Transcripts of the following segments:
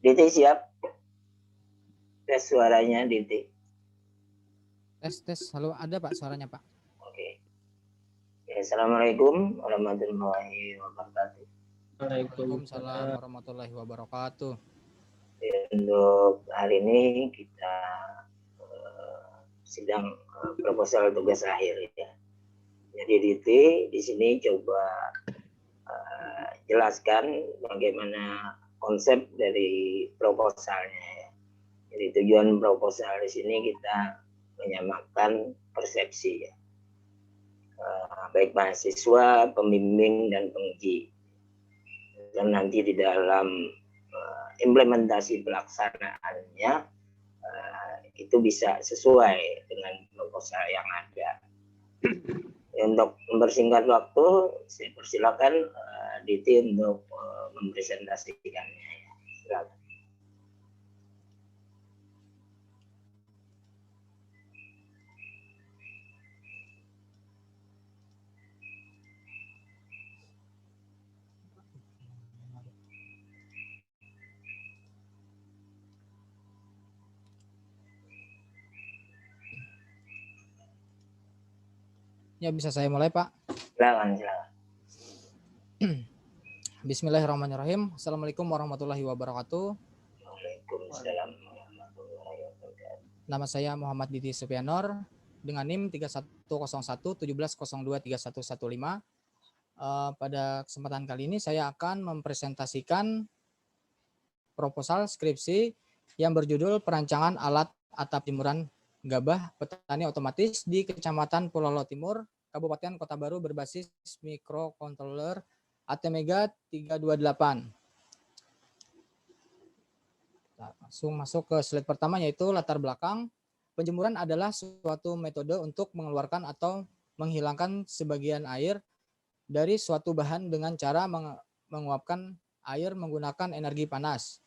Diti siap? Tes suaranya Diti. Tes. Halo, ada Pak suaranya Pak. Oke. Ya, Assalamualaikum warahmatullahi wabarakatuh. Waalaikumsalam warahmatullahi wabarakatuh. Ya, untuk hari ini kita sidang proposal tugas akhir ya. Jadi Diti di sini coba jelaskan bagaimana konsep dari proposalnya ya. Jadi tujuan proposal di sini kita menyamakan persepsi ya. Baik mahasiswa, pembimbing dan penguji. Dan nanti di dalam implementasi pelaksanaannya itu bisa sesuai dengan proposal yang ada. Untuk mempersingkat waktu, saya persilakan Diti untuk mempresentasikannya. Silakan. Ya, bisa saya mulai Pak? Silakan. Bismillahirrahmanirrahim. Assalamualaikum warahmatullahi wabarakatuh. Waalaikumsalam warahmatullahi wabarakatuh. Nama saya Muhammad Diti Supianor dengan NIM 310117023115. Pada kesempatan kali ini saya akan mempresentasikan proposal skripsi yang berjudul Perancangan Alat Atap Jemuran Gabah Petani Otomatis di Kecamatan Pololo Timur, Kabupaten Kota Baru berbasis microcontroller ATmega 328. Langsung masuk ke slide pertama, yaitu latar belakang. Penjemuran adalah suatu metode untuk mengeluarkan atau menghilangkan sebagian air dari suatu bahan dengan cara menguapkan air menggunakan energi panas.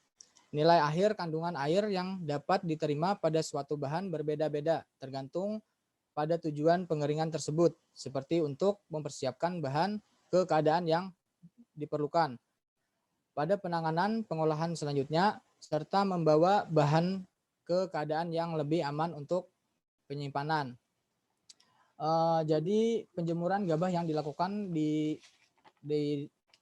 Nilai akhir kandungan air yang dapat diterima pada suatu bahan berbeda-beda tergantung pada tujuan pengeringan tersebut, seperti untuk mempersiapkan bahan ke keadaan yang diperlukan pada penanganan pengolahan selanjutnya, serta membawa bahan ke keadaan yang lebih aman untuk penyimpanan. Jadi penjemuran gabah yang dilakukan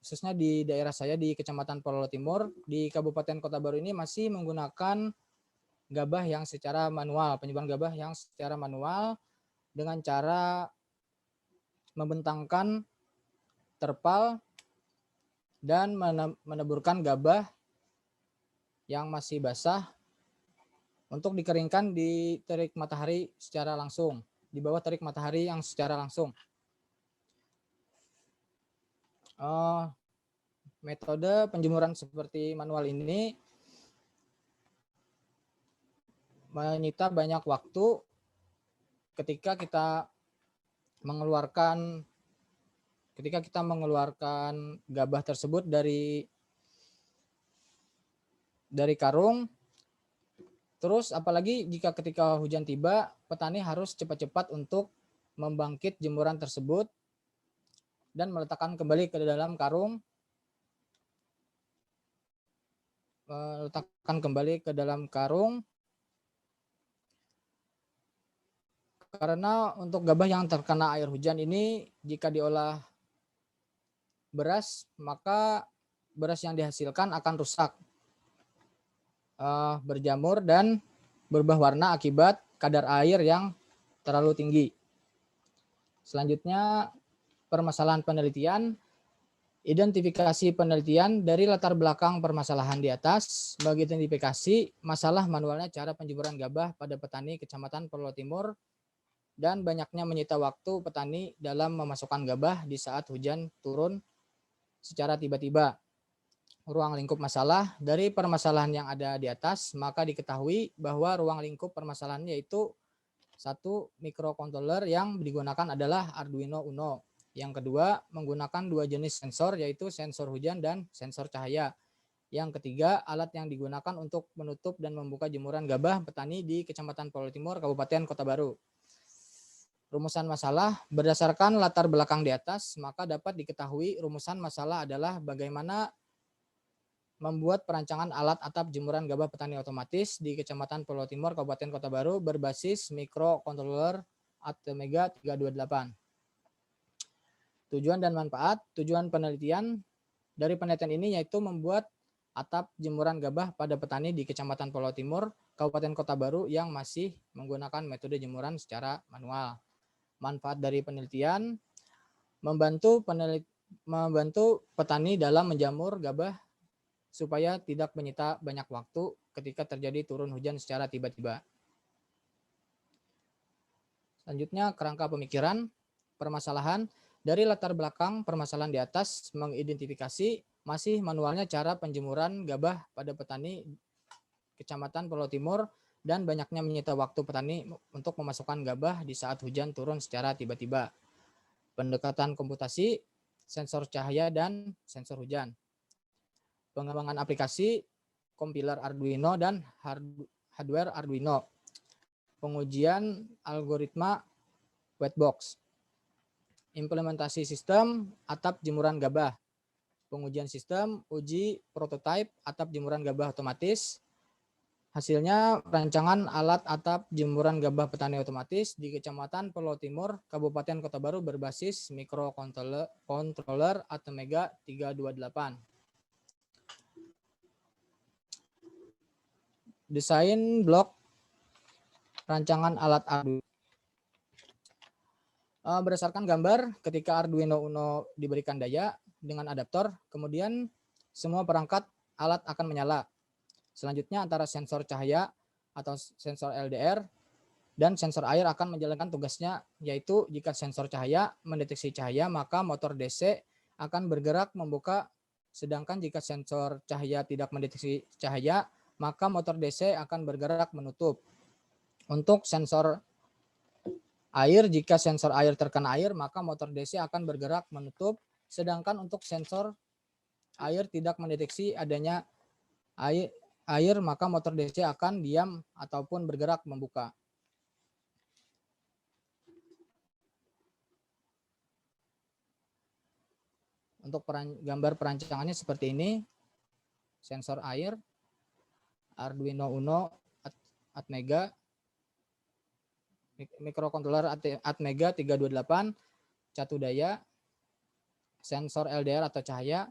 khususnya di daerah saya di Kecamatan Pololo Timur di Kabupaten Kota Baru ini masih menggunakan gabah yang secara manual, penjemuran gabah yang secara manual dengan cara membentangkan terpal dan meneburkan gabah yang masih basah untuk dikeringkan di terik matahari secara langsung, di bawah terik matahari yang secara langsung. Metode penjemuran seperti manual ini menyita banyak waktu ketika kita mengeluarkan gabah tersebut dari karung. Terus apalagi jika ketika hujan tiba, petani harus cepat-cepat untuk membangkit jemuran tersebut dan meletakkan kembali ke dalam karung. Karena untuk gabah yang terkena air hujan ini jika diolah beras, maka beras yang dihasilkan akan rusak, berjamur dan berubah warna akibat kadar air yang terlalu tinggi. Selanjutnya, permasalahan penelitian. Identifikasi penelitian dari latar belakang permasalahan di atas. Bagi identifikasi masalah manualnya cara penjemuran gabah pada petani Kecamatan Pololo Timur dan banyaknya menyita waktu petani dalam memasukkan gabah di saat hujan turun secara tiba-tiba. Ruang lingkup masalah dari permasalahan yang ada di atas, maka diketahui bahwa ruang lingkup permasalahan yaitu satu, microcontroller yang digunakan adalah Arduino Uno. Yang kedua, menggunakan dua jenis sensor, yaitu sensor hujan dan sensor cahaya. Yang ketiga, alat yang digunakan untuk menutup dan membuka jemuran gabah petani di Kecamatan Pololo Timur, Kabupaten Kota Baru. Rumusan masalah berdasarkan latar belakang di atas, maka dapat diketahui rumusan masalah adalah bagaimana membuat perancangan alat atap jemuran gabah petani otomatis di Kecamatan Pulau Timur, Kabupaten Kota Baru berbasis microcontroller Atmega 328. Tujuan dan manfaat. Tujuan penelitian dari penelitian ini yaitu membuat atap jemuran gabah pada petani di Kecamatan Pulau Timur, Kabupaten Kota Baru yang masih menggunakan metode jemuran secara manual. Manfaat dari penelitian, membantu petani dalam menjamur gabah supaya tidak menyita banyak waktu ketika terjadi turun hujan secara tiba-tiba. Selanjutnya, kerangka pemikiran, permasalahan. Dari latar belakang permasalahan di atas mengidentifikasi masih manualnya cara penjemuran gabah pada petani Kecamatan Pulau Timur dan banyaknya menyita waktu petani untuk memasukkan gabah di saat hujan turun secara tiba-tiba. Pendekatan komputasi, sensor cahaya dan sensor hujan. Pengembangan aplikasi, kompiler Arduino dan hardware Arduino. Pengujian algoritma whitebox. Implementasi sistem atap jemuran gabah. Pengujian sistem, uji prototipe atap jemuran gabah otomatis. Hasilnya rancangan alat atap jemuran gabah petani otomatis di Kecamatan Pulau Timur, Kabupaten Kota Baru berbasis microcontroller Atmega 328. Desain blok rancangan alat Arduino. Berdasarkan gambar, ketika Arduino Uno diberikan daya dengan adaptor, kemudian semua perangkat alat akan menyala. Selanjutnya antara sensor cahaya atau sensor LDR dan sensor air akan menjalankan tugasnya, yaitu jika sensor cahaya mendeteksi cahaya, maka motor DC akan bergerak membuka, sedangkan jika sensor cahaya tidak mendeteksi cahaya, maka motor DC akan bergerak menutup. Untuk sensor air, jika sensor air terkena air, maka motor DC akan bergerak menutup, sedangkan untuk sensor air tidak mendeteksi adanya air, maka motor DC akan diam ataupun bergerak membuka. Untuk gambar perancangannya seperti ini. Sensor air, Arduino Uno Atmega, microcontroller Atmega 328, catu daya, sensor LDR atau cahaya,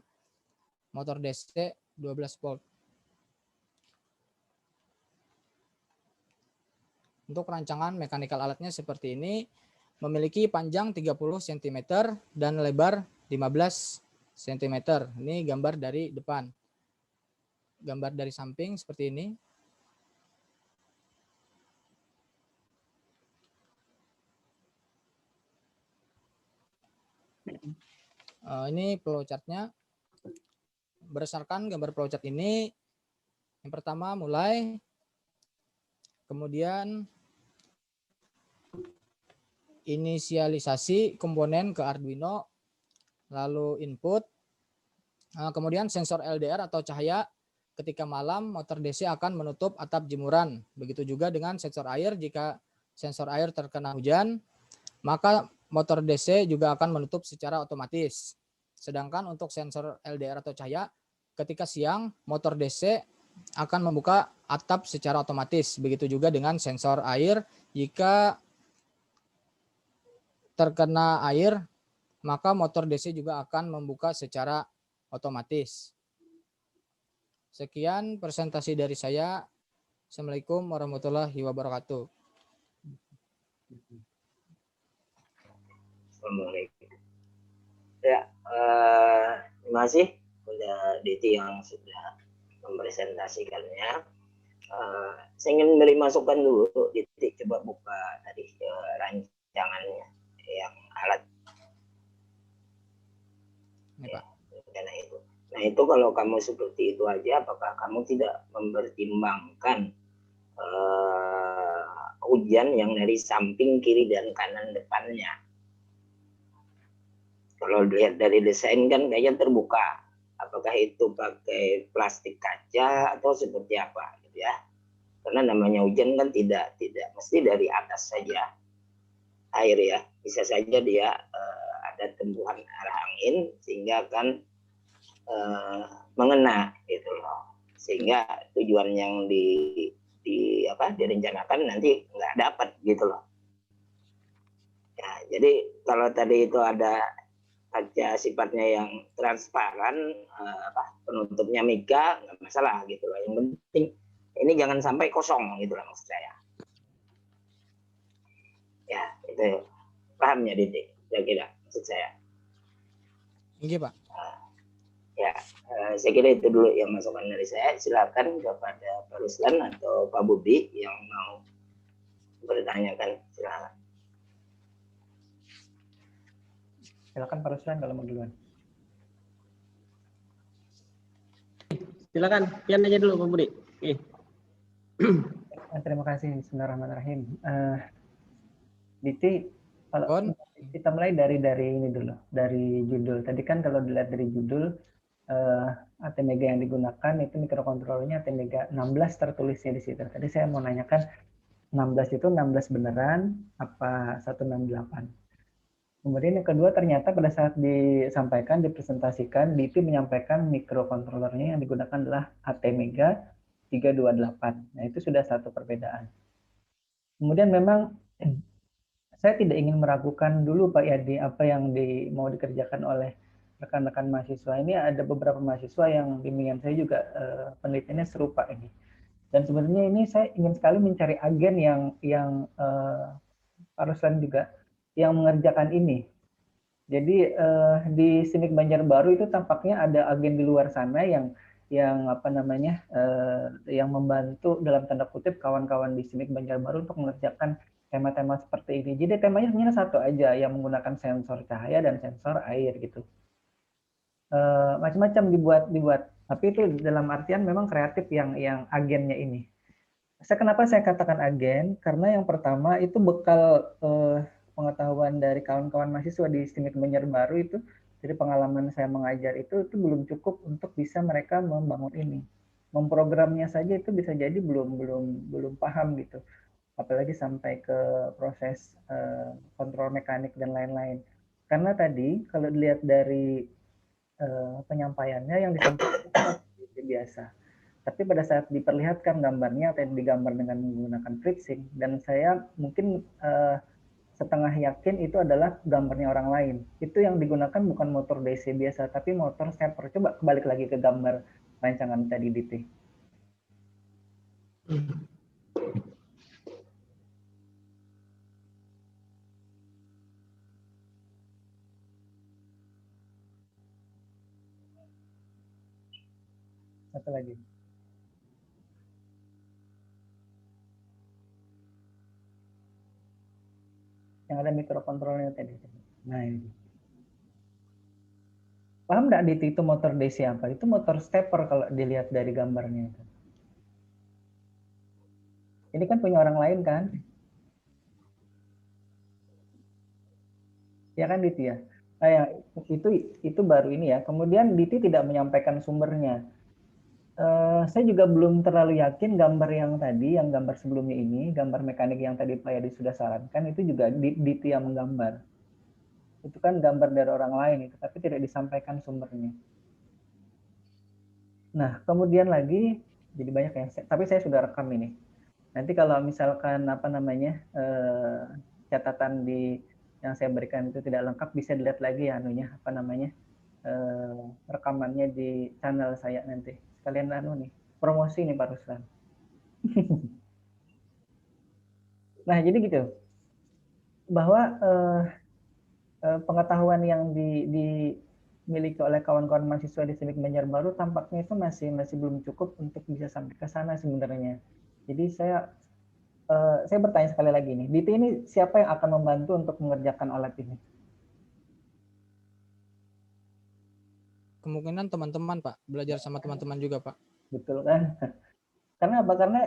motor DC 12 volt. Untuk rancangan mekanikal alatnya seperti ini, memiliki panjang 30 cm dan lebar 15 cm. Ini gambar dari depan. Gambar dari samping seperti ini. Ini flowchart-nya. Berdasarkan gambar flowchart ini, yang pertama mulai, kemudian inisialisasi komponen ke Arduino, lalu input, kemudian sensor LDR atau cahaya. Ketika malam, motor DC akan menutup atap jemuran. Begitu juga dengan sensor air. Jika sensor air terkena hujan, maka motor DC juga akan menutup secara otomatis. Sedangkan untuk sensor LDR atau cahaya, ketika siang, motor DC akan membuka atap secara otomatis. Begitu juga dengan sensor air. Jika terkena air, maka motor DC juga akan membuka secara otomatis. Sekian presentasi dari saya. Assalamualaikum warahmatullahi wabarakatuh. Assalamualaikum. Ya, terima kasih kepada Diti yang sudah mempresentasikannya. Saya ingin beri masukan dulu, Diti coba buka tadi rancangannya yang alat. Ini, Pak. Karena itu. Nah itu kalau kamu seperti itu aja, apakah kamu tidak mempertimbangkan hujan yang dari samping, kiri, dan kanan depannya? Kalau dilihat dari desain kan kayaknya terbuka. Apakah itu pakai plastik kaca atau seperti apa, gitu ya? Karena namanya hujan kan tidak mesti dari atas saja air ya. Bisa saja dia ada tembuhan arah angin sehingga kan mengena gitu loh, sehingga tujuan yang direncanakan nanti nggak dapat gitu loh. Ya, jadi kalau tadi itu ada kaca sifatnya yang transparan, penutupnya miga, nggak masalah gitu loh. Yang penting ini jangan sampai kosong gitu loh maksud saya. Ya, itu paham ya Didi, kira-kira maksud saya. Iya Pak. Ya, saya kira itu dulu yang masukan dari saya. Silakan kepada Pak Ruslan atau Pak Budi yang mau bertanyakan, silakan. Silakan Pak Ruslan kalau mau duluan. Silakan, pian aja dulu Pak Budi. Oke. Terima kasih. Bismillahirrahmanirrahim. Diti, kalau kita mulai dari ini dulu, dari judul. Tadi kan kalau dilihat dari judul, ATmega yang digunakan itu mikrokontrolernya ATmega 16 tertulisnya di situ. Tadi saya mau nanyakan 16 itu 16 beneran apa 168? Kemudian yang kedua, ternyata pada saat disampaikan, dipresentasikan, DITI menyampaikan mikrokontrolernya yang digunakan adalah ATmega 328. Nah, itu sudah satu perbedaan. Kemudian memang saya tidak ingin meragukan dulu Pak Yadi apa yang mau dikerjakan oleh rekan-rekan mahasiswa. Ini ada beberapa mahasiswa yang bimbingan saya juga penelitiannya serupa ini. Dan sebenarnya ini saya ingin sekali mencari agen yang Pak Ruslan juga yang mengerjakan ini. Jadi di SIMIK Banjarbaru itu tampaknya ada agen di luar sana yang yang membantu dalam tanda kutip kawan-kawan di SIMIK Banjarbaru untuk mengerjakan tema-tema seperti ini. Jadi temanya sebenarnya satu aja, yang menggunakan sensor cahaya dan sensor air gitu. Macam-macam dibuat, tapi itu dalam artian memang kreatif yang agennya ini. Kenapa saya katakan agen? Karena yang pertama itu bekal pengetahuan dari kawan-kawan mahasiswa di SIMIK Banjarbaru itu, dari pengalaman saya mengajar itu belum cukup untuk bisa mereka membangun ini. Memprogramnya saja itu bisa jadi belum paham gitu. Apalagi sampai ke proses kontrol mekanik dan lain-lain. Karena tadi kalau dilihat dari penyampaiannya yang disampaikan biasa. Tapi pada saat diperlihatkan gambarnya atau digambar dengan menggunakan FreeSync, dan saya mungkin setengah yakin itu adalah gambarnya orang lain. Itu yang digunakan bukan motor DC biasa, tapi motor stepper. Coba kembali lagi ke gambar rancangan tadi, DT. Satu lagi. Yang ada mikrokontrolnya tadi. Nah, ini. Paham nggak DT itu motor DC apa? Itu motor stepper kalau dilihat dari gambarnya itu. Ini kan punya orang lain kan? Ya kan DT ya? Nah, ya, itu baru ini ya. Kemudian DT tidak menyampaikan sumbernya. Saya juga belum terlalu yakin gambar yang tadi, yang gambar sebelumnya ini, gambar mekanik yang tadi Pak Yadi sudah sarankan, itu juga DT yang menggambar. Itu kan gambar dari orang lain, itu, tapi tidak disampaikan sumbernya. Nah, kemudian lagi, jadi banyak ya, tapi saya sudah rekam ini. Nanti kalau misalkan catatan yang saya berikan itu tidak lengkap, bisa dilihat lagi ya rekamannya di channel saya nanti. Sekalian promosi nih Pak Ruslan. Nah, jadi gitu. Bahwa pengetahuan yang dimiliki oleh kawan-kawan mahasiswa di SIMIK Banjarbaru tampaknya itu masih belum cukup untuk bisa sampai ke sana sebenarnya. Jadi saya bertanya sekali lagi nih, DT ini siapa yang akan membantu untuk mengerjakan alat ini? Kemungkinan teman-teman Pak, belajar sama teman-teman juga Pak. Betul kan? Karena apa? Karena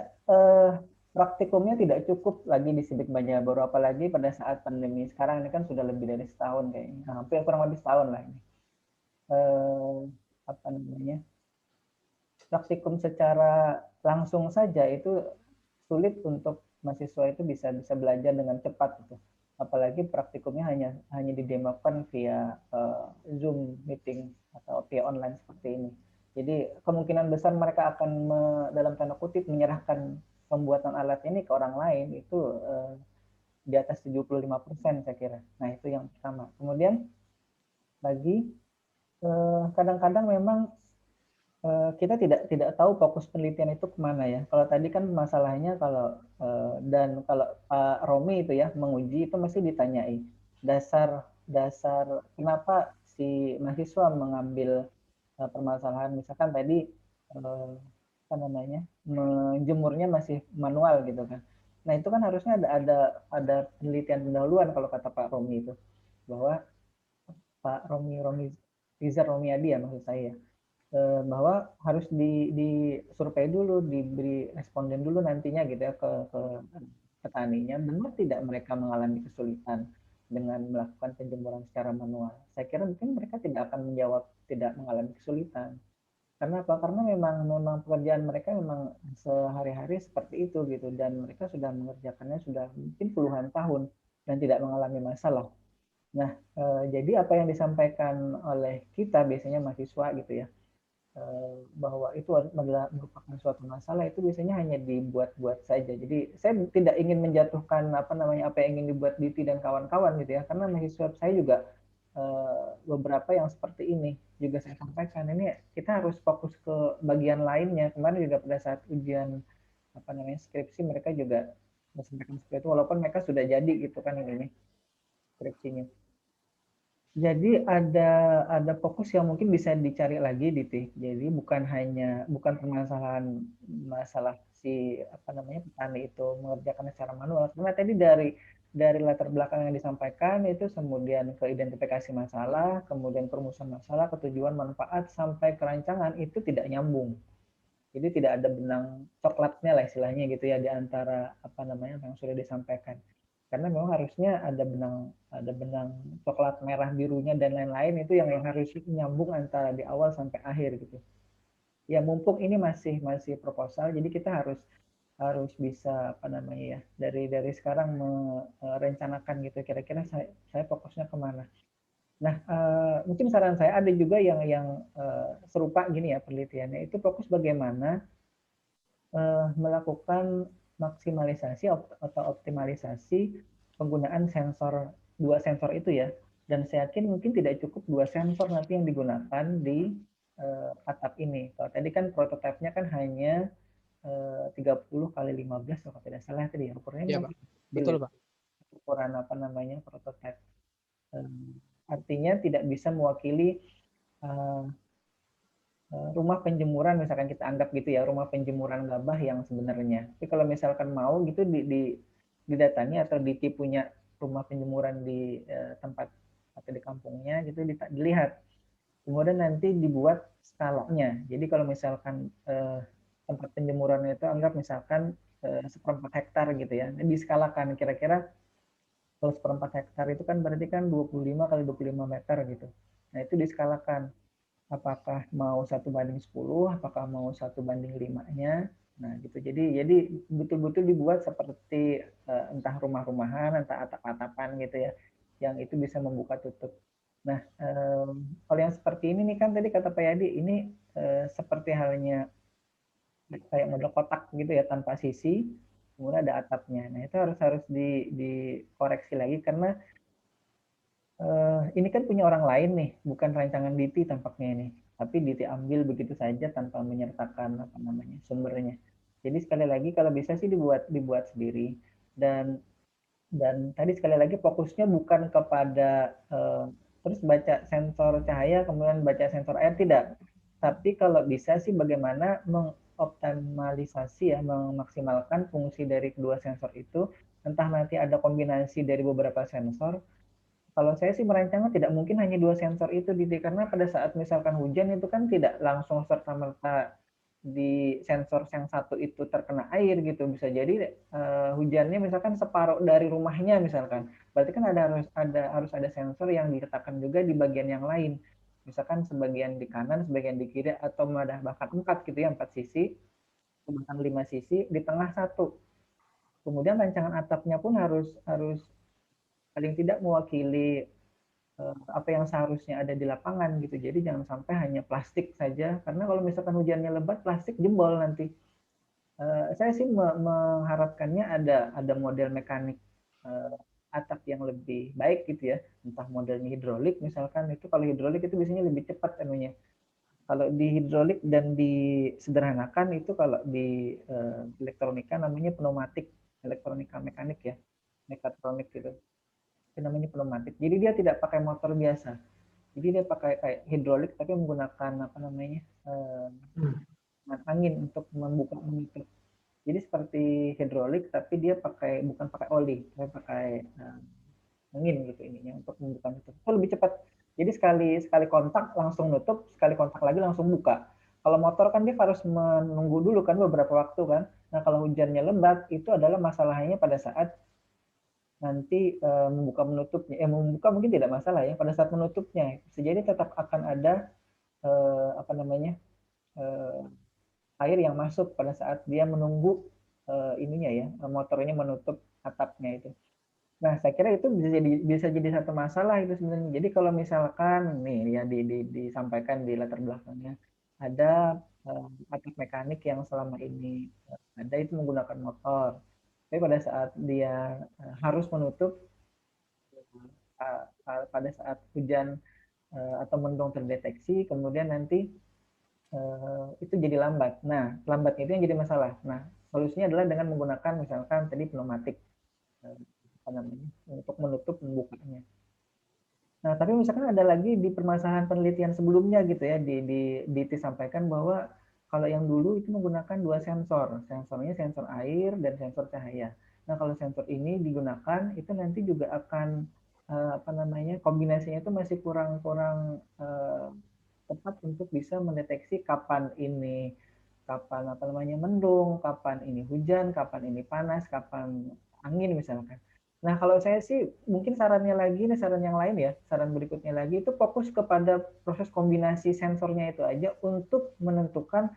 praktikumnya tidak cukup lagi di SIMIK Banjarbaru, apalagi pada saat pandemi. Sekarang ini kan sudah lebih dari setahun kayaknya, hampir kurang lebih setahun lah ini. Praktikum secara langsung saja itu sulit untuk mahasiswa itu bisa belajar dengan cepat gitu. apalagi praktikumnya hanya didemokan via Zoom meeting atau via online seperti ini. Jadi kemungkinan besar mereka akan dalam tanda kutip menyerahkan pembuatan alat ini ke orang lain itu di atas 75% saya kira. Nah, itu yang pertama. Kemudian lagi kadang-kadang memang kita tidak tahu fokus penelitian itu kemana ya. Kalau tadi kan masalahnya kalau dan kalau Pak Romi itu ya menguji itu mesti ditanyai dasar kenapa si mahasiswa mengambil permasalahan misalkan tadi apa namanya menjemurnya masih manual gitu kan. Nah itu kan harusnya ada penelitian pendahuluan kalau kata Pak Romi itu bahwa Pak Romi Rizal Romiadi ya maksud saya bahwa harus disurvei dulu, diberi responden dulu nantinya gitu ya ke petaninya, benar tidak mereka mengalami kesulitan dengan melakukan penjemuran secara manual. Saya kira mungkin mereka tidak akan menjawab tidak mengalami kesulitan. Karena apa? Karena memang pekerjaan mereka memang sehari-hari seperti itu gitu dan mereka sudah mengerjakannya sudah mungkin puluhan tahun dan tidak mengalami masalah. Nah, jadi apa yang disampaikan oleh kita biasanya mahasiswa gitu ya, bahwa itu adalah merupakan suatu masalah itu biasanya hanya dibuat-buat saja. Jadi saya tidak ingin menjatuhkan apa yang ingin dibuat Diti dan kawan-kawan gitu ya, karena mahasiswa saya juga beberapa yang seperti ini juga saya sampaikan ini kita harus fokus ke bagian lainnya. Kemarin juga pada saat ujian skripsi mereka juga menyampaikan seperti itu walaupun mereka sudah jadi gitu kan ini skripsinya. Jadi ada fokus yang mungkin bisa dicari lagi Diti. Jadi bukan permasalahan masalah si petani itu mengerjakan secara manual. Karena tadi dari latar belakang yang disampaikan itu kemudian ke identifikasi masalah, kemudian perumusan masalah, ketujuan manfaat sampai kerancangan itu tidak nyambung. Jadi tidak ada benang coklatnya lah istilahnya gitu ya di antara yang sudah disampaikan. Karena memang harusnya ada benang coklat merah birunya dan lain-lain itu yang harus nyambung antara di awal sampai akhir gitu. Ya mumpung ini masih proposal, jadi kita harus bisa dari sekarang merencanakan gitu kira-kira saya fokusnya kemana. Nah mungkin saran saya ada juga yang serupa gini ya penelitiannya itu fokus bagaimana melakukan maksimalisasi atau optimalisasi penggunaan dua sensor itu ya. Dan saya yakin mungkin tidak cukup dua sensor nanti yang digunakan di atap ini. Kalau tadi kan prototipenya kan hanya 30 kali 15 kalau tidak salah tadi ya ukurannya. Ya, Pak. Betul, Pak. Ukuran prototip. Artinya tidak bisa mewakili rumah penjemuran misalkan kita anggap gitu ya rumah penjemuran gabah yang sebenarnya. Tapi kalau misalkan mau gitu didatangi atau punya rumah penjemuran di tempat atau di kampungnya gitu dilihat. Kemudian nanti dibuat skalanya. Jadi kalau misalkan tempat penjemuran itu anggap misalkan 1/4 hektar gitu ya. Diskalakan kira-kira kalau 1/4 hektar itu kan berarti kan 25 kali 25 meter gitu. Nah itu diskalakan apakah mau 1/10, apakah mau 1/5-nya. Nah, gitu. Jadi betul-betul dibuat seperti entah rumah-rumahan, entah atap-atapan gitu ya, yang itu bisa membuka tutup. Nah, kalau yang seperti ini nih kan tadi kata Pak Yadi, ini seperti halnya kayak model kotak gitu ya, tanpa sisi, kemudian ada atapnya. Nah, itu harus dikoreksi lagi karena ini kan punya orang lain nih, bukan rancangan Diti tampaknya ini. Tapi Diti ambil begitu saja tanpa menyertakan sumbernya. Jadi sekali lagi kalau bisa sih dibuat sendiri dan tadi sekali lagi fokusnya bukan kepada terus baca sensor cahaya kemudian baca sensor air tidak. Tapi kalau bisa sih bagaimana mengoptimalisasi ya memaksimalkan fungsi dari kedua sensor itu entah nanti ada kombinasi dari beberapa sensor. Kalau saya sih merancangnya tidak mungkin hanya dua sensor itu, Didi, karena pada saat misalkan hujan itu kan tidak langsung serta-merta di sensor yang satu itu terkena air gitu. Bisa jadi hujannya misalkan separuh dari rumahnya misalkan. Berarti kan harus ada sensor yang diletakkan juga di bagian yang lain. Misalkan sebagian di kanan, sebagian di kiri, atau bahkan 4 gitu ya, 4 sisi, bahkan 5 sisi, di tengah satu. Kemudian rancangan atapnya pun harus paling tidak mewakili apa yang seharusnya ada di lapangan gitu. Jadi jangan sampai hanya plastik saja, karena kalau misalkan hujannya lebat, plastik jebol nanti. Saya sih mengharapkannya ada model mekanik atap yang lebih baik gitu ya, entah modelnya hidrolik misalkan. Itu kalau hidrolik itu biasanya lebih cepat anunya. Kalau di hidrolik dan disederhanakan itu, kalau di elektronika namanya pneumatik, elektronika mekanik ya, mekatronik gitu. Itu namanya pneumatik. Jadi dia tidak pakai motor biasa. Jadi dia pakai kayak hidrolik tapi menggunakan apa namanya angin untuk membuka menutup. Jadi seperti hidrolik tapi dia bukan pakai oli, tapi pakai angin gitu ininya untuk membuka nutup. Itu lebih cepat. Jadi sekali kontak langsung nutup, sekali kontak lagi langsung buka. Kalau motor kan dia harus menunggu dulu kan beberapa waktu kan. Nah kalau hujannya lebat itu adalah masalahnya pada saat nanti membuka menutupnya. Membuka mungkin tidak masalah ya. Pada saat menutupnya, jadi tetap akan ada apa namanya air yang masuk pada saat dia menunggu ininya ya, motornya menutup atapnya itu. Nah, saya kira itu bisa jadi satu masalah itu sebenarnya. Jadi kalau misalkan nih ya disampaikan di latar belakangnya ada atap mekanik yang selama ini ada itu menggunakan motor, tapi pada saat dia harus menutup pada saat hujan atau mendung terdeteksi, kemudian nanti itu jadi lambat. Nah, lambatnya itu yang jadi masalah. Nah, solusinya adalah dengan menggunakan misalkan tadi pneumatik apa namanya untuk menutup membukanya. Nah, tapi misalkan ada lagi di permasalahan penelitian sebelumnya gitu ya, disampaikan bahwa kalau yang dulu itu menggunakan dua sensor, sensornya sensor air dan sensor cahaya. Nah, kalau sensor ini digunakan itu nanti juga akan apa namanya kombinasinya itu masih kurang tepat untuk bisa mendeteksi kapan apa namanya mendung, kapan ini hujan, kapan ini panas, kapan angin misalkan. Nah, kalau saya sih mungkin saran yang lain ya, saran berikutnya lagi itu fokus kepada proses kombinasi sensornya itu aja untuk menentukan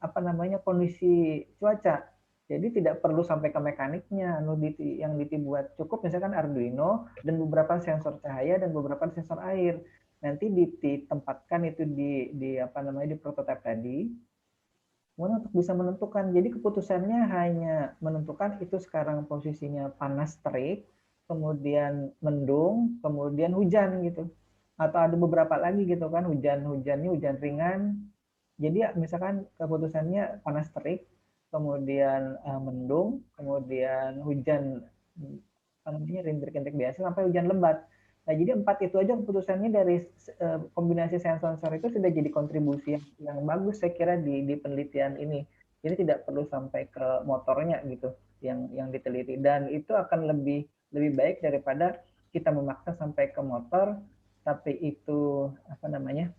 apa namanya kondisi cuaca. Jadi tidak perlu sampai ke mekaniknya, yang dibuat cukup misalkan Arduino dan beberapa sensor cahaya dan beberapa sensor air. Nanti ditempatkan itu di apa namanya di prototipe tadi. Kemudian untuk bisa menentukan, jadi keputusannya hanya menentukan itu sekarang posisinya panas terik, kemudian mendung, kemudian hujan gitu. Atau ada beberapa lagi gitu kan, hujannya hujan ringan. Jadi misalkan keputusannya panas terik, kemudian mendung, kemudian hujan apa namanya rintik-rintik biasa sampai hujan lebat. Nah, jadi 4 itu aja keputusannya dari kombinasi sensor itu sudah jadi kontribusi yang bagus saya kira di penelitian ini. Jadi tidak perlu sampai ke motornya gitu yang diteliti, dan itu akan lebih baik daripada kita memaksa sampai ke motor tapi itu apa namanya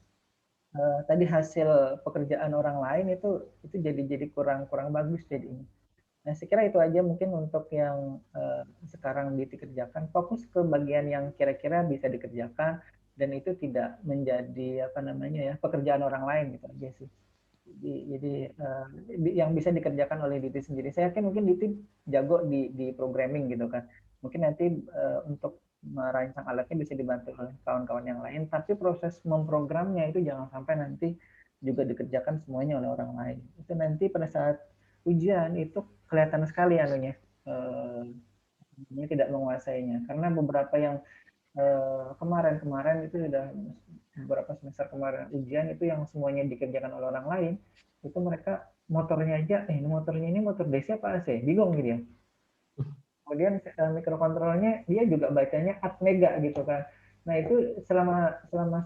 tadi hasil pekerjaan orang lain itu jadi kurang bagus jadinya. Nah, saya kira itu aja mungkin untuk yang sekarang dikerjakan. Fokus ke bagian yang kira-kira bisa dikerjakan dan itu tidak menjadi apa namanya ya pekerjaan orang lain gitu aja sih. Jadi yang bisa dikerjakan oleh Diti sendiri. Saya yakin mungkin Diti jago di programming gitu kan. Mungkin nanti untuk merancang alatnya bisa dibantu oleh kawan-kawan yang lain. Tapi proses memprogramnya itu jangan sampai nanti juga dikerjakan semuanya oleh orang lain. Itu nanti pada saat ujian itu kelihatan sekali anunya tidak menguasainya, karena beberapa yang kemarin itu sudah beberapa semester kemarin ujian itu yang semuanya dikerjakan oleh orang lain, itu mereka motornya aja ini motor DC apa AC bingung gitu ya. Kemudian mikrokontrolnya dia juga bacanya atmega gitu kan. Nah itu selama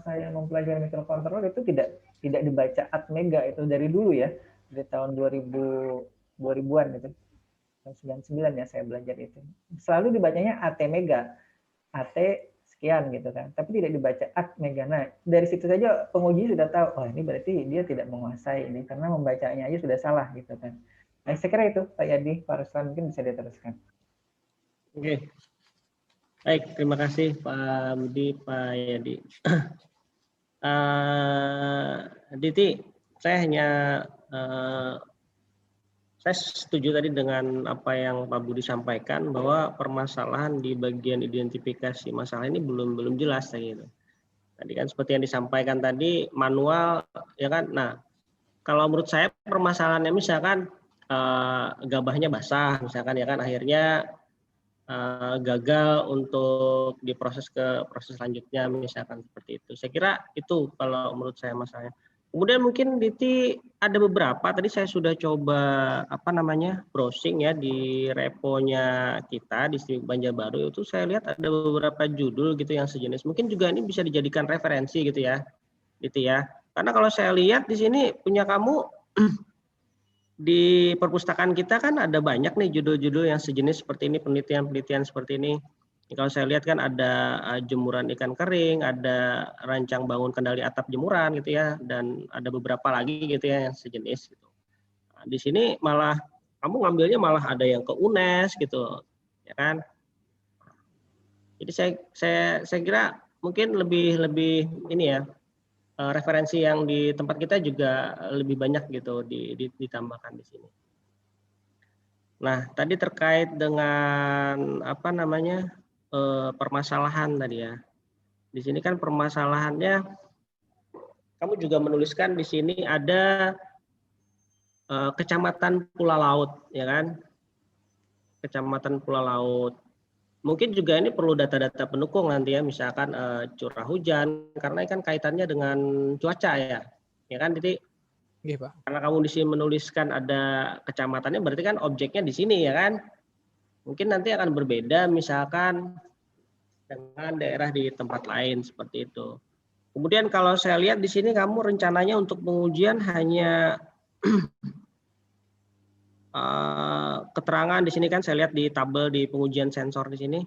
saya mempelajari mikrokontrol itu tidak dibaca atmega itu dari dulu ya, dari tahun 2000-an gitu. 99 ya saya belajar itu. Selalu dibacanya AT mega, AT sekian gitu kan. Tapi tidak dibaca AT mega. Nah, dari situ saja penguji sudah tahu, oh ini berarti dia tidak menguasai ini karena membacanya aja sudah salah gitu kan. Nah, saya kira itu Pak Yadi, Pak Ruslan mungkin bisa diteruskan. Oke. Baik, terima kasih Pak Budi, Pak Yadi. Diti, saya hanya saya setuju tadi dengan apa yang Pak Budi sampaikan bahwa permasalahan di bagian identifikasi masalah ini belum jelas kayak gitu. Tadi kan seperti yang disampaikan tadi manual ya kan. Nah, kalau menurut saya permasalahannya misalkan gabahnya basah misalkan ya kan, akhirnya gagal untuk diproses ke proses selanjutnya misalkan seperti itu. Saya kira itu kalau menurut saya masalahnya. Kemudian mungkin Diti ada beberapa tadi saya sudah coba browsing ya di reponya kita di Banjarbaru, itu saya lihat ada beberapa judul gitu yang sejenis. Mungkin juga ini bisa dijadikan referensi gitu ya. Gitu ya. Karena kalau saya lihat di sini punya kamu di perpustakaan kita kan ada banyak nih judul-judul yang sejenis seperti ini, penelitian-penelitian seperti ini. Kalau saya lihat kan ada jemuran ikan kering, ada rancang bangun kendali atap jemuran gitu ya, dan ada beberapa lagi gitu ya yang sejenis gitu. Nah, di sini malah kamu ngambilnya malah ada yang ke UNES gitu, ya kan? Jadi saya kira mungkin lebih ini ya, referensi yang di tempat kita juga lebih banyak gitu ditambahkan di sini. Nah, tadi terkait dengan permasalahan tadi ya. Di sini kan permasalahannya kamu juga menuliskan di sini ada Kecamatan Pulau Laut, ya kan? Kecamatan Pulau Laut. Mungkin juga ini perlu data-data pendukung nanti ya, misalkan curah hujan, karena ini kan kaitannya dengan cuaca ya, ya kan? Jadi Nggih, Pak. karena kamu di sini menuliskan ada kecamatannya, berarti kan objeknya di sini ya kan? Mungkin nanti akan berbeda, misalkan dengan daerah di tempat lain seperti itu. Kemudian kalau saya lihat di sini kamu rencananya untuk pengujian hanya keterangan di sini kan saya lihat di tabel di pengujian sensor di sini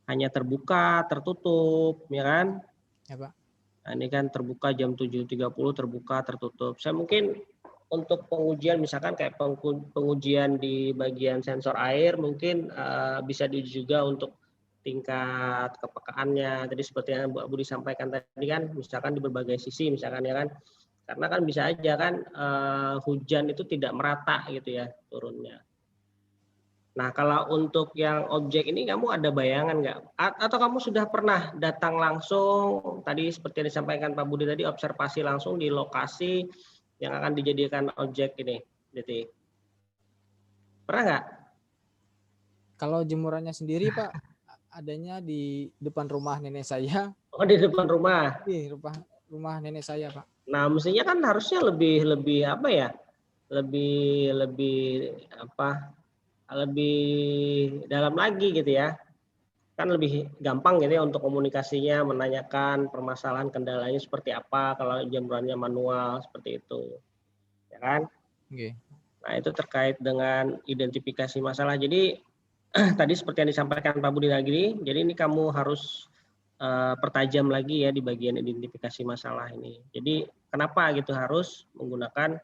hanya terbuka, tertutup, ya kan? Ya, Pak. Nah, ini kan terbuka jam 7.30, terbuka, tertutup. Saya mungkin untuk pengujian misalkan kayak pengujian di bagian sensor air mungkin bisa diuji juga untuk tingkat kepekaannya. Tadi seperti yang Bu Budi sampaikan tadi kan, misalkan di berbagai sisi misalkan ya kan. Karena kan bisa aja kan hujan itu tidak merata gitu ya turunnya. Nah, kalau untuk yang objek ini kamu ada bayangan nggak? Atau kamu sudah pernah datang langsung, tadi seperti yang disampaikan Pak Budi tadi, observasi langsung di lokasi yang akan dijadikan objek ini, Diti? Pernah nggak? Kalau jemurannya sendiri, Pak, adanya di depan rumah nenek saya. Oh, di depan rumah. Di rumah nenek saya, Pak. Nah, mestinya kan harusnya lebih apa ya? Lebih dalam lagi gitu ya. Kan lebih gampang gitu ya untuk komunikasinya, menanyakan permasalahan kendalanya seperti apa kalau jemurannya manual seperti itu. Ya kan? Okay. Nah, itu terkait dengan identifikasi masalah. Jadi tadi seperti yang disampaikan Pak Budi lagi, jadi ini kamu harus pertajam lagi ya di bagian identifikasi masalah ini. Jadi kenapa gitu harus menggunakan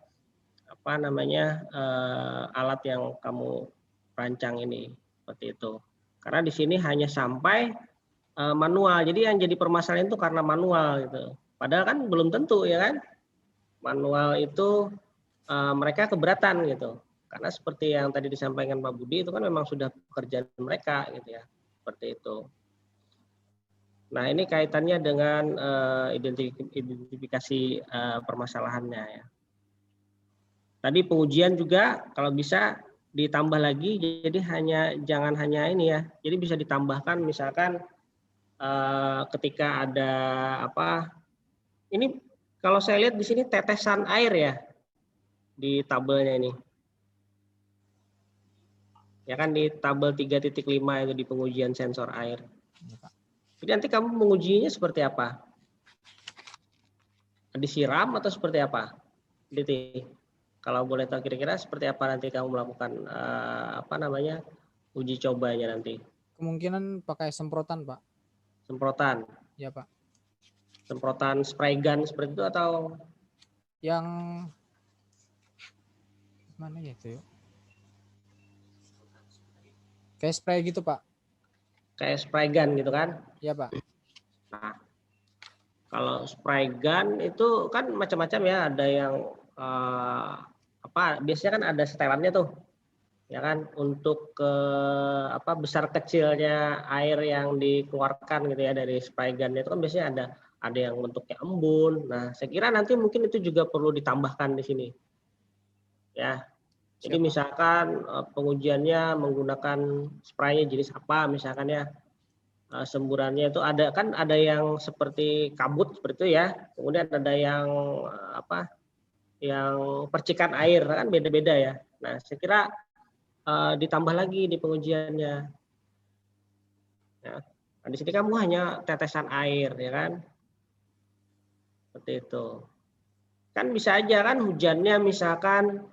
alat yang kamu rancang ini seperti itu. Karena di sini hanya sampai manual. Jadi yang jadi permasalahan itu karena manual gitu. Padahal kan belum tentu ya kan. Manual itu mereka keberatan gitu. Karena seperti yang tadi disampaikan Pak Budi itu kan memang sudah pekerjaan mereka gitu ya. Seperti itu. Nah, ini kaitannya dengan identifikasi permasalahannya ya. Tadi pengujian juga kalau bisa ditambah lagi, jadi jangan hanya ini ya. Jadi bisa ditambahkan misalkan ketika ada ini kalau saya lihat di sini tetesan air ya di tabelnya ini. Ya kan di tabel 3.5 itu di pengujian sensor air. Jadi nanti kamu mengujinya seperti apa? Disiram atau seperti apa? Diti? Kalau boleh tahu kira-kira seperti apa nanti kamu melakukan uji cobanya nanti? Kemungkinan pakai semprotan, Pak. Semprotan? Ya, Pak. Semprotan spray gun seperti itu atau? Yang mana ya itu? Kayak spray gitu, Pak. kayak spray gun gitu kan? Iya, Pak. Nah, kalau spray gun itu kan macam-macam ya, ada yang biasanya kan ada setelannya tuh. ya kan, untuk besar kecilnya air yang dikeluarkan gitu ya dari spray gun itu kan biasanya ada yang bentuknya embun. Nah, saya kira nanti mungkin itu juga perlu ditambahkan di sini. Ya. Jadi misalkan pengujiannya menggunakan spraynya jenis apa, misalkan ya semburannya itu ada yang seperti kabut seperti itu ya, kemudian ada yang yang percikan air, kan beda-beda ya. Nah, saya kira ditambah lagi di pengujiannya. Ya. Nah, di sini kamu hanya tetesan air, ya kan? Seperti itu. Kan bisa aja kan hujannya misalkan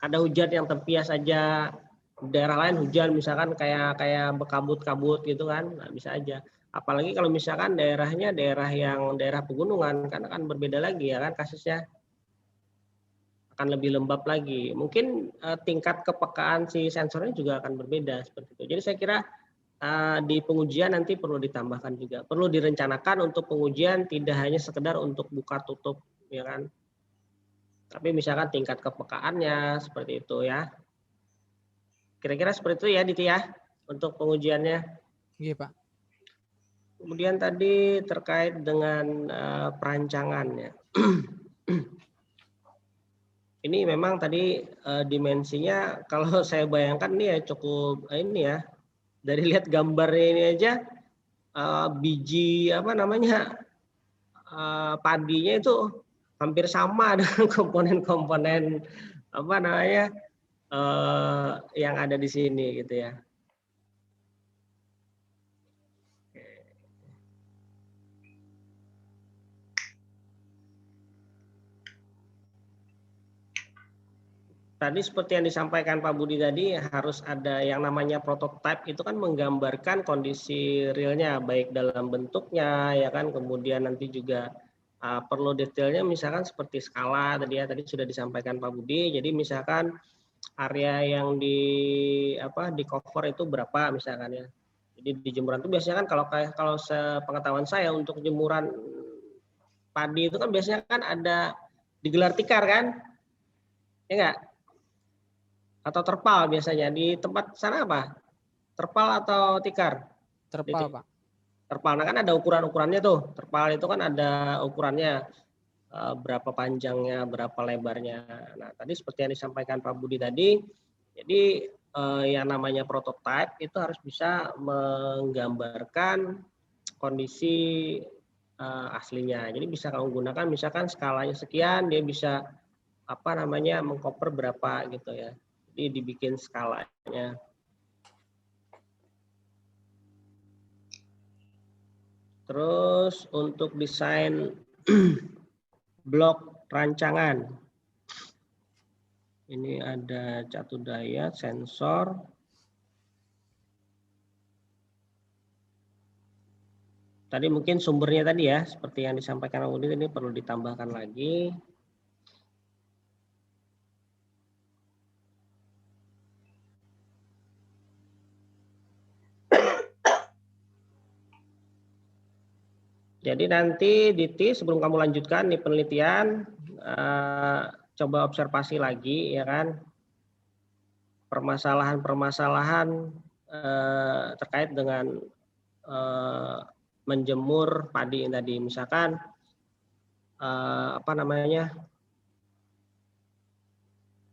ada hujan yang tempias saja, daerah lain hujan misalkan kayak berkabut-kabut gitu kan, nah, bisa aja. Apalagi kalau misalkan daerahnya daerah pegunungan kan akan berbeda lagi ya kan kasusnya, akan lebih lembab lagi. Mungkin tingkat kepekaan si sensornya juga akan berbeda seperti itu. Jadi saya kira di pengujian nanti perlu ditambahkan juga, perlu direncanakan untuk pengujian tidak hanya sekedar untuk buka tutup ya kan. Tapi misalkan tingkat kepekaannya seperti itu ya. Kira-kira seperti itu ya Diti ya untuk pengujiannya. Iya Pak. Kemudian tadi terkait dengan perancangannya. Ini memang tadi dimensinya kalau saya bayangkan ini ya cukup ini ya. Dari lihat gambarnya ini aja biji padinya itu hampir sama dengan komponen-komponen yang ada di sini gitu ya. Tadi seperti yang disampaikan Pak Budi tadi harus ada yang namanya prototype, itu kan menggambarkan kondisi realnya baik dalam bentuknya ya kan, kemudian nanti juga perlu detailnya misalkan seperti skala tadi sudah disampaikan Pak Budi. Jadi misalkan area yang di cover itu berapa misalkan ya. Jadi di jemuran itu biasanya kan kalau sepengetahuan saya untuk jemuran padi itu kan biasanya kan ada digelar tikar kan? Ya enggak? Atau terpal biasanya. Di tempat sana apa? Terpal atau tikar? Terpal Pak. Terpal, nah kan ada ukuran-ukurannya tuh. Terpal itu kan ada ukurannya, berapa panjangnya, berapa lebarnya. Nah tadi seperti yang disampaikan Pak Budi tadi, jadi yang namanya prototype itu harus bisa menggambarkan kondisi aslinya. Jadi bisa kamu gunakan misalkan skalanya sekian, dia bisa mengcover berapa gitu ya. Jadi dibikin skalanya. Terus untuk desain blok rancangan. Ini ada catu daya, sensor. Tadi mungkin sumbernya tadi ya, seperti yang disampaikan Budi ini perlu ditambahkan lagi. Jadi nanti Diti sebelum kamu lanjutkan nih penelitian, coba observasi lagi ya kan, permasalahan-permasalahan terkait dengan menjemur padi yang tadi, misalkan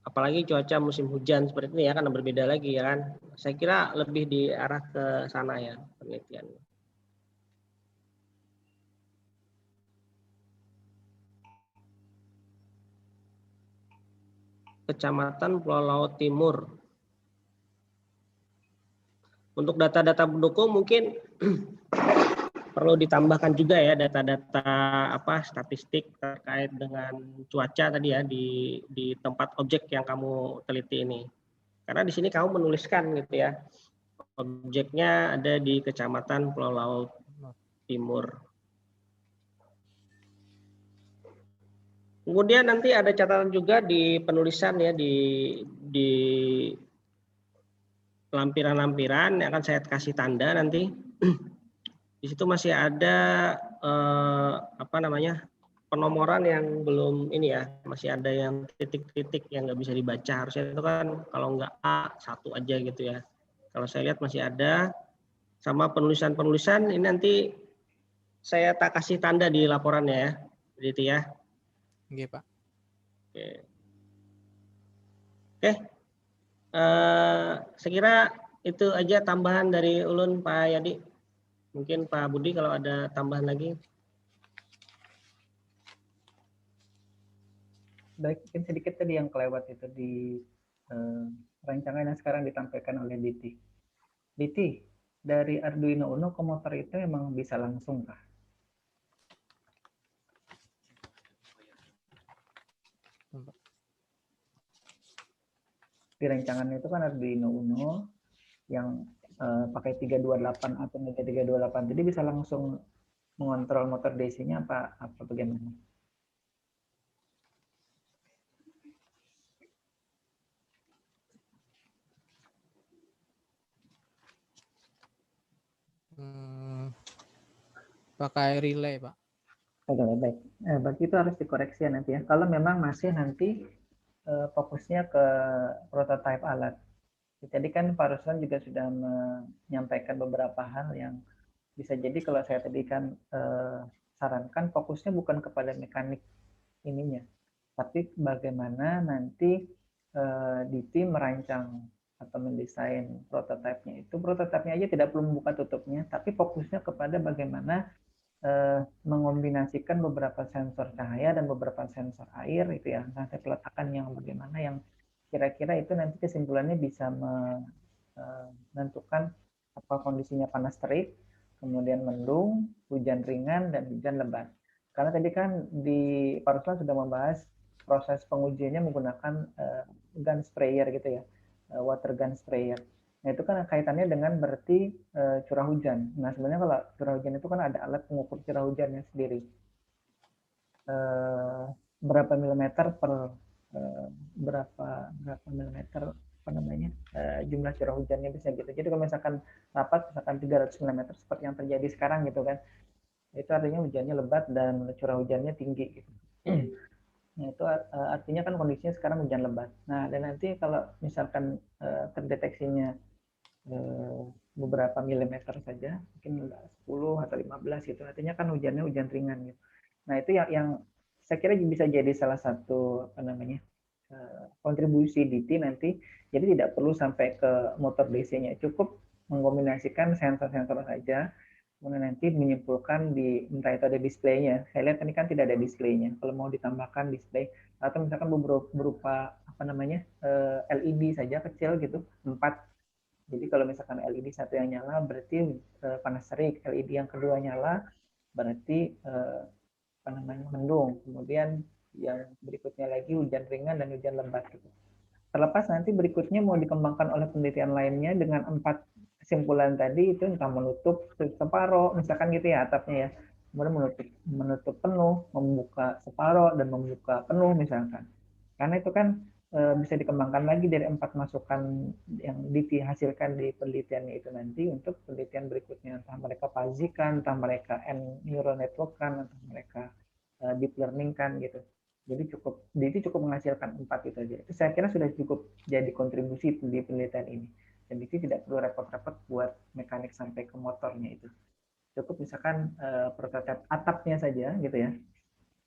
apalagi cuaca musim hujan seperti ini ya kan berbeda lagi ya kan. Saya kira lebih diarah ke sana ya penelitiannya. Kecamatan Pulau Laut Timur. Untuk data-data pendukung mungkin perlu ditambahkan juga ya data-data statistik terkait dengan cuaca tadi ya di tempat objek yang kamu teliti ini. Karena di sini kamu menuliskan gitu ya. Objeknya ada di Kecamatan Pulau Laut Timur. Kemudian nanti ada catatan juga di penulisan ya di lampiran-lampiran yang akan saya kasih tanda nanti. Di situ masih ada penomoran yang belum ini ya, masih ada yang titik-titik yang nggak bisa dibaca. Harusnya itu kan kalau nggak A, 1 aja gitu ya. Kalau saya lihat masih ada. Sama penulisan-penulisan ini nanti saya tak kasih tanda di laporannya ya, Diti ya. Oke, Pak. Oke. Oke. Saya kira itu aja tambahan dari ulun Pak Yadi. Mungkin Pak Budi kalau ada tambahan lagi. Baik, mungkin sedikit tadi yang kelewat itu di rancangan yang sekarang ditampilkan oleh Diti. Diti, dari Arduino Uno ke motor itu emang bisa langsung kah? Di rancangannya itu kan Arduino Uno yang pakai 328 atau Mega 328, jadi bisa langsung mengontrol motor DC-nya apa bagaimana? Pakai relay, Pak. Oke, baik. Berarti itu harus dikoreksi ya nanti ya. Kalau memang masih nanti fokusnya ke prototipe alat. Jadi kan Pak Ruslan juga sudah menyampaikan beberapa hal yang bisa jadi kalau saya tadi kan sarankan fokusnya bukan kepada mekanik ininya, tapi bagaimana nanti Diti merancang atau mendesain prototipenya itu. Prototipenya aja tidak perlu membuka tutupnya, tapi fokusnya kepada bagaimana mengombinasikan beberapa sensor cahaya dan beberapa sensor air itu ya, nanti peletakan yang bagaimana yang kira-kira itu nanti kesimpulannya bisa menentukan apa kondisinya panas terik, kemudian mendung, hujan ringan, dan hujan lebat. Karena tadi kan di Pak Ruslan sudah membahas proses pengujiannya menggunakan gun sprayer gitu ya, water gun sprayer. Nah itu kan kaitannya dengan berarti curah hujan. Nah sebenarnya kalau curah hujan itu kan ada alat pengukur curah hujannya sendiri. Berapa milimeter per berapa milimeter apa namanya jumlah curah hujannya bisa gitu. Jadi kalau misalkan rapat misalkan 300 mm seperti yang terjadi sekarang gitu kan, itu artinya hujannya lebat dan curah hujannya tinggi gitu. Nah itu artinya kan kondisinya sekarang hujan lebat. Nah dan nanti kalau misalkan terdeteksinya beberapa milimeter saja, mungkin 10 atau 15 gitu, artinya kan hujannya hujan ringan gitu. Nah itu yang saya kira bisa jadi salah satu apa namanya kontribusi DT nanti, jadi tidak perlu sampai ke motor DC-nya, cukup mengkombinasikan sensor-sensor saja, kemudian nanti menyimpulkan di entah itu ada displaynya. Saya lihat ini kan tidak ada displaynya. Kalau mau ditambahkan display atau misalkan berupa apa namanya LED saja kecil gitu, 4. Jadi kalau misalkan LED satu yang nyala berarti panas terik, LED yang kedua nyala berarti apa namanya mendung, kemudian yang berikutnya lagi hujan ringan dan hujan lebat gitu. Terlepas nanti berikutnya mau dikembangkan oleh penelitian lainnya dengan 4 kesimpulan tadi itu entah menutup separoh misalkan gitu ya atapnya ya, kemudian menutup penuh, membuka separoh dan membuka penuh misalkan. Karena itu kan bisa dikembangkan lagi dari 4 masukan yang dihasilkan di penelitiannya itu nanti untuk penelitian berikutnya, entah mereka pazikan, entah mereka neural network kan, entah mereka deep learning kan gitu. Jadi cukup menghasilkan 4 itu aja. Itu saya kira sudah cukup jadi kontribusi di penelitian ini. Dan itu tidak perlu repot-repot buat mekanik sampai ke motornya itu. Cukup misalkan prototipe atapnya saja gitu ya.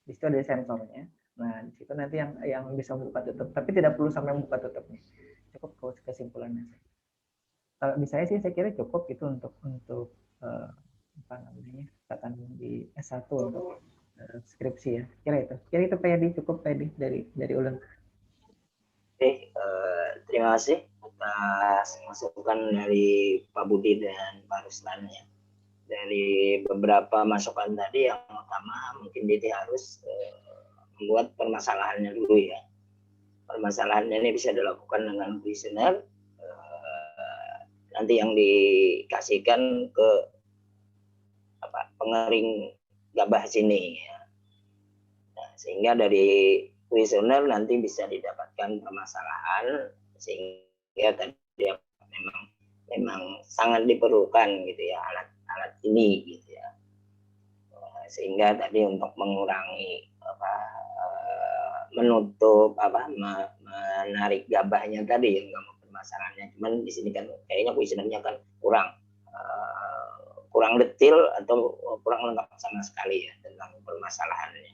Di situ ada sensornya. Nah, di situ nanti yang bisa membuka tutup, tapi tidak perlu sampai membuka tutupnya. Cukup kesimpulannya. Kalau di saya sih saya kira cukup itu untuk apa namanya? Katakan di S1 untuk skripsi ya. Kira itu Pak Yadi, cukup Pak Yadi dari Ulun. Oke, terima kasih atas masukan dari Pak Budi dan Pak Ruslan ya. Dari beberapa masukan tadi yang utama mungkin Diti harus membuat permasalahannya dulu ya. Permasalahannya ini bisa dilakukan dengan kuesioner, nanti yang dikasihkan ke pengering gabah sini ya. Nah, sehingga dari kuesioner nanti bisa didapatkan permasalahan sehingga tadi memang sangat diperlukan gitu ya alat-alat ini gitu ya. Sehingga tadi untuk mengurangi menutup menarik gabahnya tadi yang nggak mau permasalahannya. Cuman di sini kan kayaknya kuesionernya kan kurang detil atau kurang lengkap sama sekali ya tentang permasalahannya.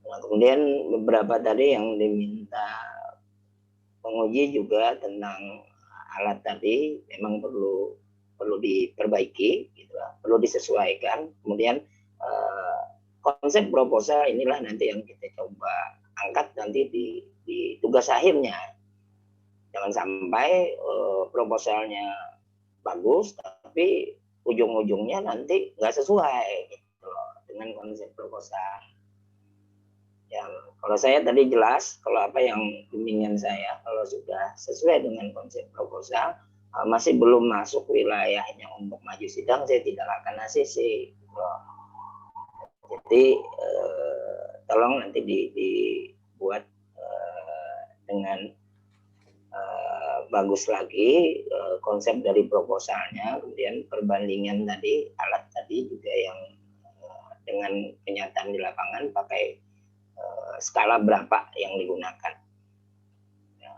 Nah, kemudian beberapa tadi yang diminta penguji juga tentang alat tadi memang perlu diperbaiki, gitu lah, perlu disesuaikan. Kemudian konsep proposal inilah nanti yang kita coba angkat nanti di tugas akhirnya. Jangan sampai proposalnya bagus tapi ujung-ujungnya nanti nggak sesuai gitu loh, dengan konsep proposal. Ya, kalau saya tadi jelas, kalau apa yang bimbingan saya, kalau sudah sesuai dengan konsep proposal, masih belum masuk wilayahnya untuk maju sidang, saya tidak akan ACC. Gitu loh. Jadi tolong nanti dibuat dengan bagus lagi konsep dari proposalnya, kemudian perbandingan tadi alat tadi juga yang dengan kenyataan di lapangan pakai skala berapa yang digunakan. Ya.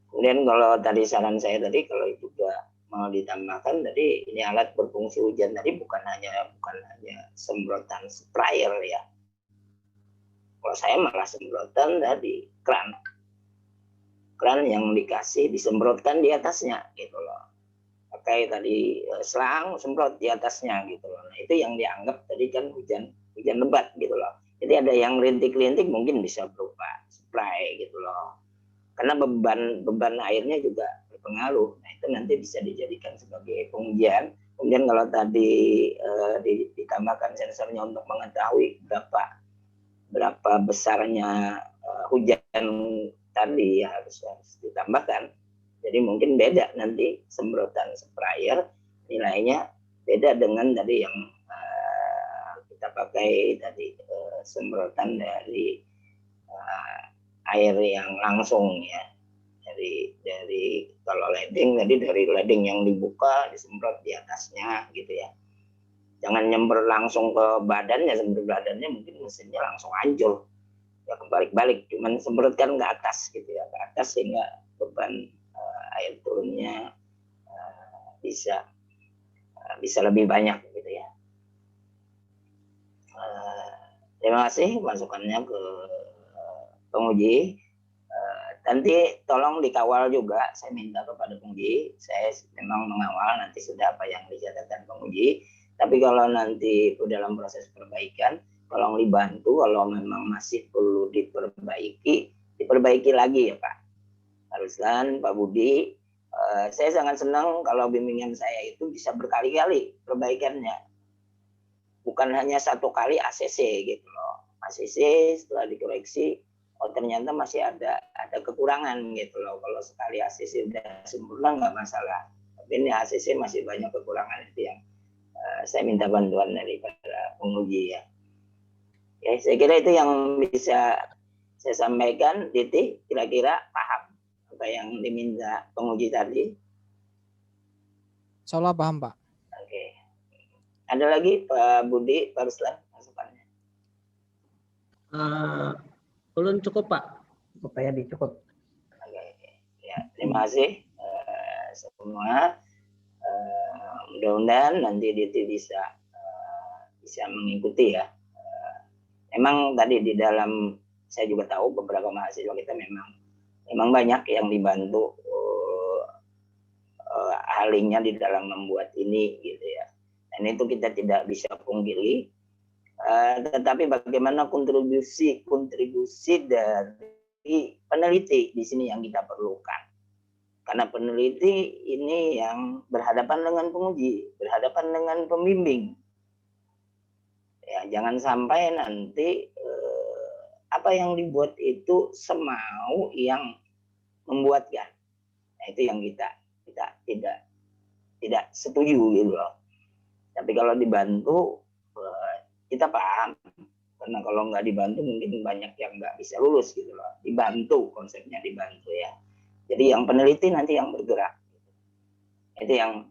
Kemudian kalau tadi saran saya tadi kalau juga mau ditambahkan tadi ini alat berfungsi hujan tadi bukan hanya semprotan sprayer ya. Kalau saya malah semprotan tadi keran yang dikasih disemprotkan di atasnya gitu loh. Pakai tadi selang semprot di atasnya gitu loh. Nah, itu yang dianggap tadi kan hujan lebat gitu loh. Jadi ada yang rintik-rintik mungkin bisa berupa spray gitu loh. Karena beban airnya juga berpengaruh. Nah, itu nanti bisa dijadikan sebagai pengujian. Kemudian kalau tadi ditambahkan sensornya untuk mengetahui berapa besarnya hujan tadi harus ditambahkan. Jadi mungkin beda nanti semprotan sprayer nilainya beda dengan tadi yang kita pakai tadi semprotan dari air yang langsung ya. Dari kalau ledeng tadi dari ledeng yang dibuka disemprot di atasnya gitu ya. Jangan nyemprot langsung ke badannya, semprot badannya mungkin mesinnya langsung hancur. Ya kebalik-balik, cuman semprotkan ke atas gitu ya, ke atas sehingga beban air turunnya bisa lebih banyak gitu ya. Terima kasih masukannya ke penguji. Nanti tolong dikawal juga, saya minta kepada penguji, saya memang mengawal nanti sudah apa yang dicatatkan penguji, tapi kalau nanti dalam proses perbaikan, tolong dibantu kalau memang masih perlu diperbaiki lagi ya Pak Ruslan, Pak Budi. Saya sangat senang kalau bimbingan saya itu bisa berkali-kali perbaikannya, bukan hanya satu kali ACC gitu loh. ACC setelah dikoreksi, oh ternyata masih ada kekurangan gitu loh. Kalau sekali ACC udah sempurna nggak masalah, tapi ini ACC masih banyak kekurangan, itu yang saya minta bantuan dari para penguji ya. Ya, saya kira itu yang bisa saya sampaikan. Titi, kira-kira paham apa yang diminta penguji tadi? Insya Allah paham Pak. Oke. Ada lagi Pak Budi, Pak Ruslan masukannya? Belum cukup Pak. Cukup ya, cukup. Oke. Ya, terima kasih semua. Mudah-mudahan nanti Titi bisa mengikuti ya. Memang tadi di dalam saya juga tahu beberapa mahasiswa kita memang banyak yang dibantu ahlinya di dalam membuat ini gitu ya. Dan itu kita tidak bisa pungkiri. Tetapi bagaimana kontribusi dari peneliti di sini yang kita perlukan. Karena peneliti ini yang berhadapan dengan penguji, berhadapan dengan pembimbing. Ya, jangan sampai nanti apa yang dibuat itu semau yang membuatkan. Nah, itu yang kita tidak setuju gitu loh. Tapi kalau dibantu kita paham. Karena kalau nggak dibantu mungkin banyak yang nggak bisa lulus gitu loh. Dibantu, konsepnya dibantu ya. Jadi yang peneliti nanti yang bergerak. Itu yang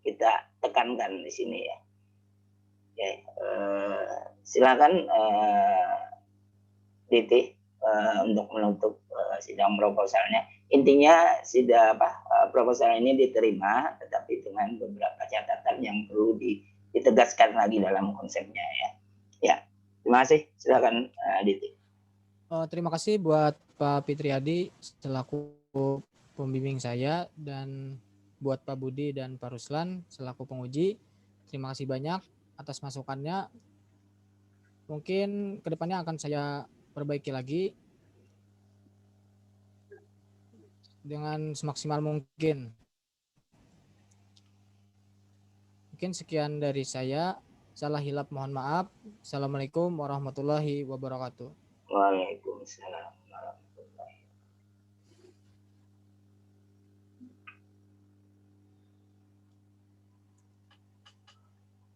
kita tekankan di sini ya. Oke, silakan Diti untuk menutup sidang proposalnya. Intinya proposal ini diterima, tetapi dengan beberapa catatan yang perlu ditegaskan lagi dalam konsepnya ya. Ya, terima kasih. Silakan Diti. Terima kasih buat Pak Fitriadi selaku pembimbing saya, dan buat Pak Budi dan Pak Ruslan selaku penguji. Terima kasih banyak atas masukannya. Mungkin kedepannya akan saya perbaiki lagi dengan semaksimal mungkin. Mungkin sekian dari saya. Salah hilap mohon maaf. Assalamualaikum warahmatullahi wabarakatuh. Waalaikumsalam.